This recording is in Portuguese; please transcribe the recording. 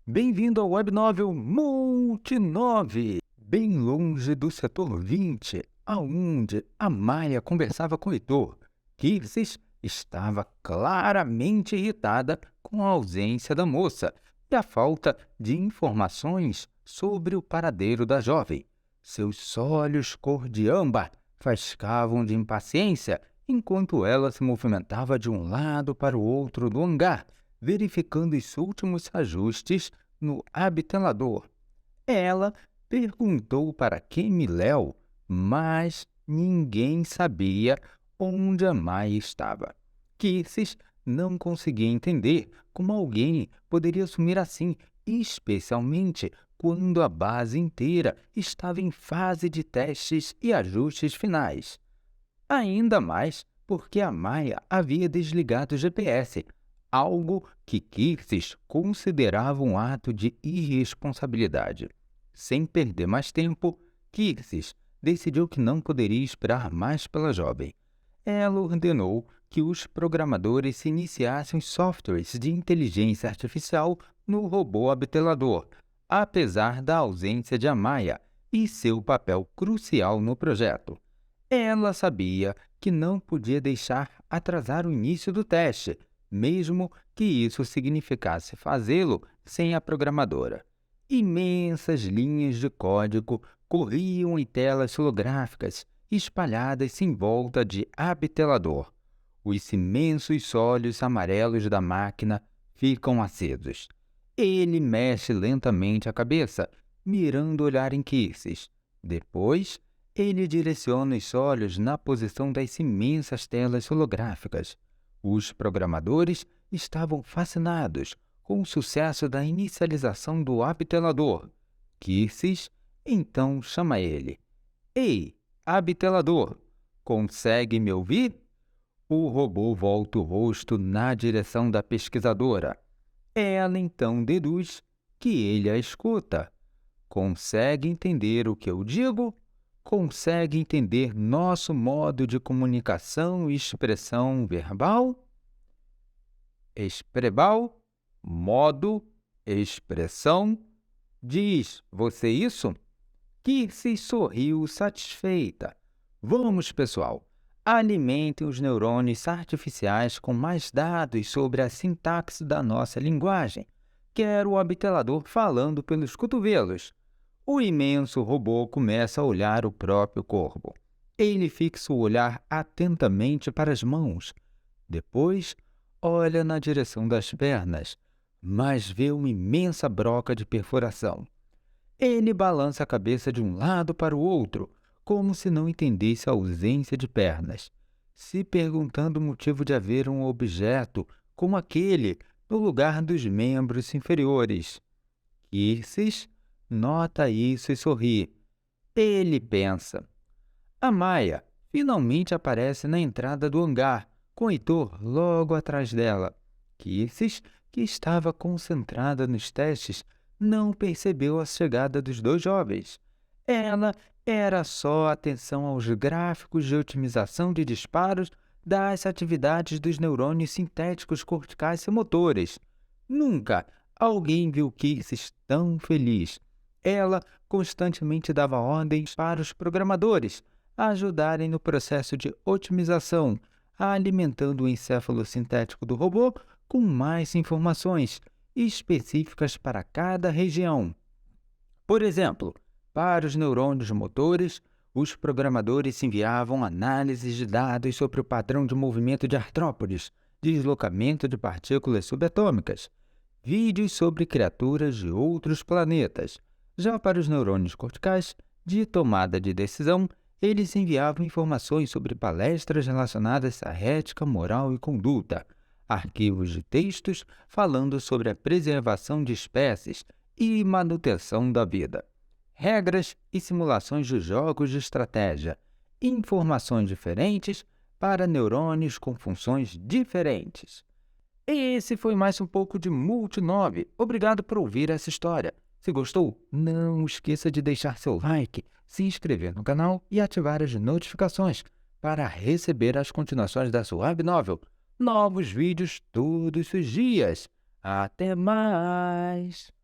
Bem-vindo ao webnovel Multinove, bem longe do setor 20, aonde a Maia conversava com o Heitor. Kirces estava claramente irritada com a ausência da moça e a falta de informações sobre o paradeiro da jovem. Seus olhos cor de âmbar faiscavam de impaciência enquanto ela se movimentava de um lado para o outro do hangar, verificando os últimos ajustes no abtelador. Ela perguntou para Kim e Léo, mas ninguém sabia onde a Maia estava. Kisses não conseguia entender como alguém poderia sumir assim, especialmente quando a base inteira estava em fase de testes e ajustes finais. Ainda mais porque a Maia havia desligado o GPS, algo que Kirces considerava um ato de irresponsabilidade. Sem perder mais tempo, Kirces decidiu que não poderia esperar mais pela jovem. Ela ordenou que os programadores se iniciassem os softwares de inteligência artificial no robô abtelador, apesar da ausência de Amaya e seu papel crucial no projeto. Ela sabia que não podia deixar atrasar o início do teste, mesmo que isso significasse fazê-lo sem a programadora. Imensas linhas de código corriam em telas holográficas espalhadas em volta de abtelador. Os imensos olhos amarelos da máquina ficam acesos. Ele mexe lentamente a cabeça, mirando o olhar em Kirces. Depois, ele direciona os olhos na posição das imensas telas holográficas. Os programadores estavam fascinados com o sucesso da inicialização do abtelador. Kirces então chama ele. Ei, abtelador, consegue me ouvir? O robô volta o rosto na direção da pesquisadora. Ela então deduz que ele a escuta. Consegue entender o que eu digo? Consegue entender nosso modo de comunicação e expressão verbal? Exprebal, modo, expressão. Diz você isso? Kirces sorriu satisfeita. Vamos, pessoal. Alimentem os neurônios artificiais com mais dados sobre a sintaxe da nossa linguagem. Quero o abtelador falando pelos cotovelos. O imenso robô começa a olhar o próprio corpo. Ele fixa o olhar atentamente para as mãos. Depois, olha na direção das pernas, mas vê uma imensa broca de perfuração. Ele balança a cabeça de um lado para o outro, como se não entendesse a ausência de pernas, se perguntando o motivo de haver um objeto como aquele no lugar dos membros inferiores. Kirces nota isso e sorri. Ele pensa. A Maia finalmente aparece na entrada do hangar, com Heitor logo atrás dela. Kirces, que estava concentrada nos testes, não percebeu a chegada dos dois jovens. Ela era só atenção aos gráficos de otimização de disparos das atividades dos neurônios sintéticos corticais e motores. Nunca alguém viu Kirces tão feliz. Ela constantemente dava ordens para os programadores ajudarem no processo de otimização, alimentando o encéfalo sintético do robô com mais informações específicas para cada região. Por exemplo, para os neurônios motores, os programadores enviavam análises de dados sobre o padrão de movimento de artrópodes, deslocamento de partículas subatômicas, vídeos sobre criaturas de outros planetas. Já para os neurônios corticais, de tomada de decisão, eles enviavam informações sobre palestras relacionadas à ética, moral e conduta, arquivos de textos falando sobre a preservação de espécies e manutenção da vida, regras e simulações de jogos de estratégia, informações diferentes para neurônios com funções diferentes. Esse foi mais um pouco de Multinove. Obrigado por ouvir essa história. Se gostou, não esqueça de deixar seu like, se inscrever no canal e ativar as notificações para receber as continuações da sua webnovel. Novos vídeos todos os dias. Até mais!